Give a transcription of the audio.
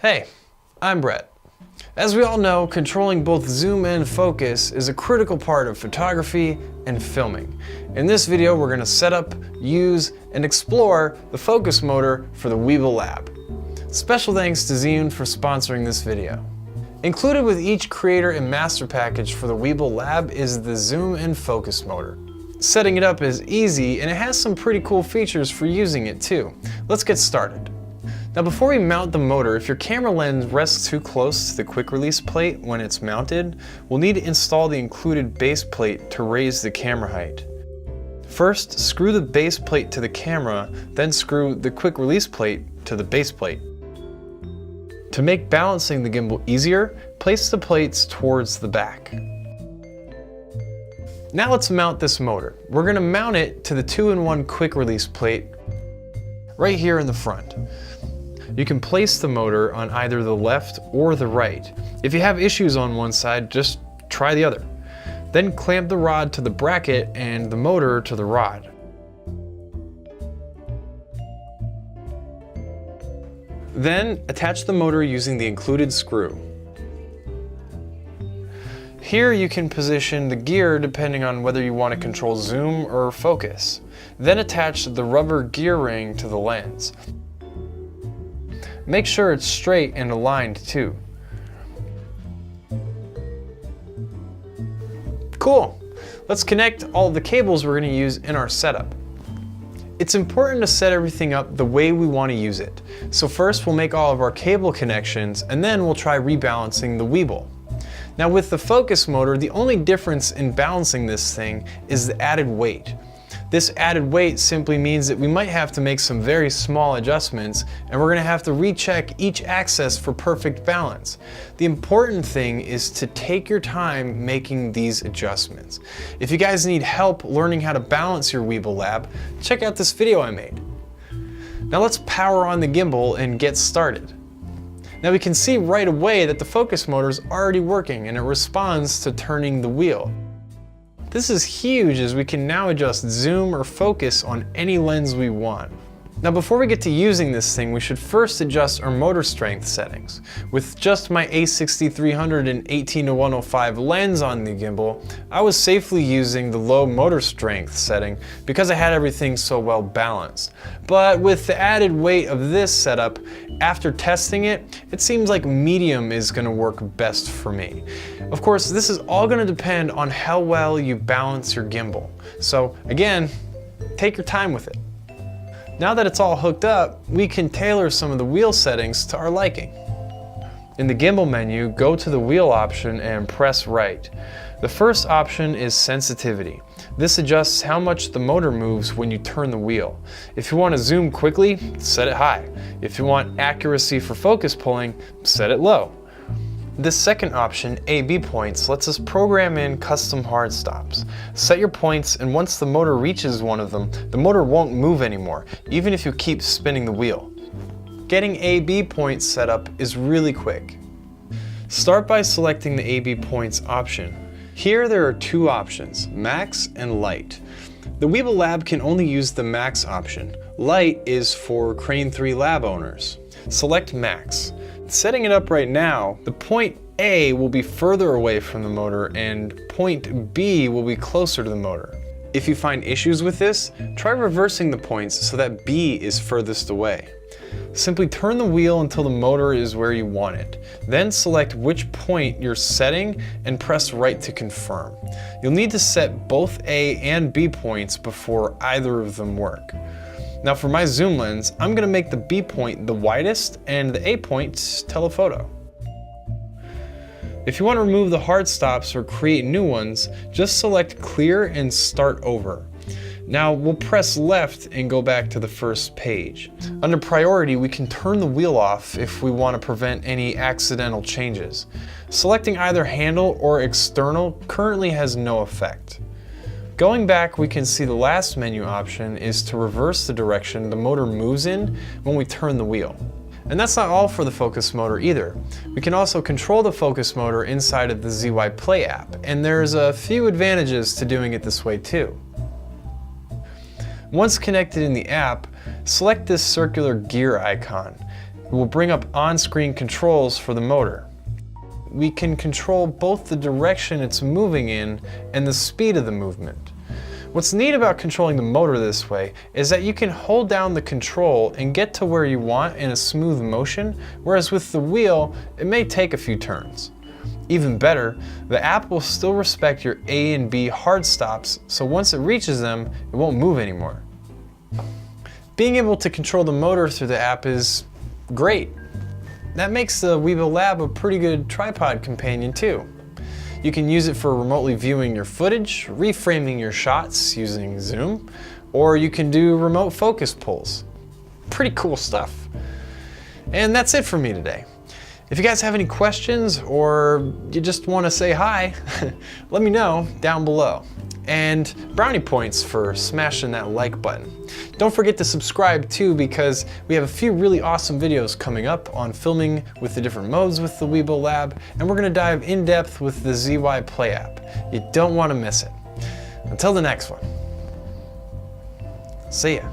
Hey, I'm Brett. As we all know, controlling both zoom and focus is a critical part of photography and filming. In this video, we're going to set up, use, and explore the focus motor for the Weebill LAB. Special thanks to ZHIYUN for sponsoring this video. Included with each creator and master package for the Weebill LAB is the zoom and focus motor. Setting it up is easy and it has some pretty cool features for using it too. Let's get started. Now before we mount the motor, if your camera lens rests too close to the quick release plate when it's mounted, we'll need to install the included base plate to raise the camera height. First, screw the base plate to the camera, then screw the quick release plate to the base plate. To make balancing the gimbal easier, place the plates towards the back. Now let's mount this motor. We're going to mount it to the 2-in-1 quick release plate right here in the front. You can place the motor on either the left or the right. If you have issues on one side, just try the other. Then clamp the rod to the bracket and the motor to the rod. Then attach the motor using the included screw. Here you can position the gear depending on whether you want to control zoom or focus. Then attach the rubber gear ring to the lens. Make sure it's straight and aligned too. Cool! Let's connect all the cables we're going to use in our setup. It's important to set everything up the way we want to use it. So first we'll make all of our cable connections and then we'll try rebalancing the Weebill. Now with the focus motor, the only difference in balancing this thing is the added weight. This added weight simply means that we might have to make some very small adjustments and we're going to have to recheck each axis for perfect balance. The important thing is to take your time making these adjustments. If you guys need help learning how to balance your Weebill LAB, check out this video I made. Now let's power on the gimbal and get started. Now we can see right away that the focus motor is already working and it responds to turning the wheel. This is huge as we can now adjust zoom or focus on any lens we want. Now before we get to using this thing, we should first adjust our motor strength settings. With just my A6300 and 18-105 lens on the gimbal, I was safely using the low motor strength setting because I had everything so well balanced. But with the added weight of this setup, after testing it, it seems like medium is going to work best for me. Of course, this is all going to depend on how well you balance your gimbal. So again, take your time with it. Now that it's all hooked up, we can tailor some of the wheel settings to our liking. In the gimbal menu, go to the wheel option and press right. The first option is sensitivity. This adjusts how much the motor moves when you turn the wheel. If you want to zoom quickly, set it high. If you want accuracy for focus pulling, set it low. This second option, AB points, lets us program in custom hard stops. Set your points and once the motor reaches one of them, the motor won't move anymore, even if you keep spinning the wheel. Getting AB points set up is really quick. Start by selecting the AB points option. Here there are two options, max and light. The Weebill LAB can only use the max option. Light is for Crane 3 LAB owners. Select max. Setting it up right now, the point A will be further away from the motor and point B will be closer to the motor. If you find issues with this, try reversing the points so that B is furthest away. Simply turn the wheel until the motor is where you want it. Then select which point you're setting and press right to confirm. You'll need to set both A and B points before either of them work. Now for my zoom lens, I'm going to make the B point the widest and the A point telephoto. If you want to remove the hard stops or create new ones, just select clear and start over. Now we'll press left and go back to the first page. Under priority, we can turn the wheel off if we want to prevent any accidental changes. Selecting either handle or external currently has no effect. Going back, we can see the last menu option is to reverse the direction the motor moves in when we turn the wheel. And that's not all for the focus motor either. We can also control the focus motor inside of the ZHIYUN Play app, and there's a few advantages to doing it this way too. Once connected in the app, select this circular gear icon. It will bring up on-screen controls for the motor. We can control both the direction it's moving in and the speed of the movement. What's neat about controlling the motor this way is that you can hold down the control and get to where you want in a smooth motion, whereas with the wheel, it may take a few turns. Even better, the app will still respect your A and B hard stops, so once it reaches them, it won't move anymore. Being able to control the motor through the app is great. That makes the Weebill LAB a pretty good tripod companion too. You can use it for remotely viewing your footage, reframing your shots using zoom, or you can do remote focus pulls. Pretty cool stuff. And that's it for me today. If you guys have any questions or you just want to say hi, let me know down below. And brownie points for smashing that like button. Don't forget to subscribe too, because we have a few really awesome videos coming up on filming with the different modes with the Weebill LAB, and we're going to dive in depth with the ZHIYUN Play app. You don't want to miss it. Until the next one. See ya.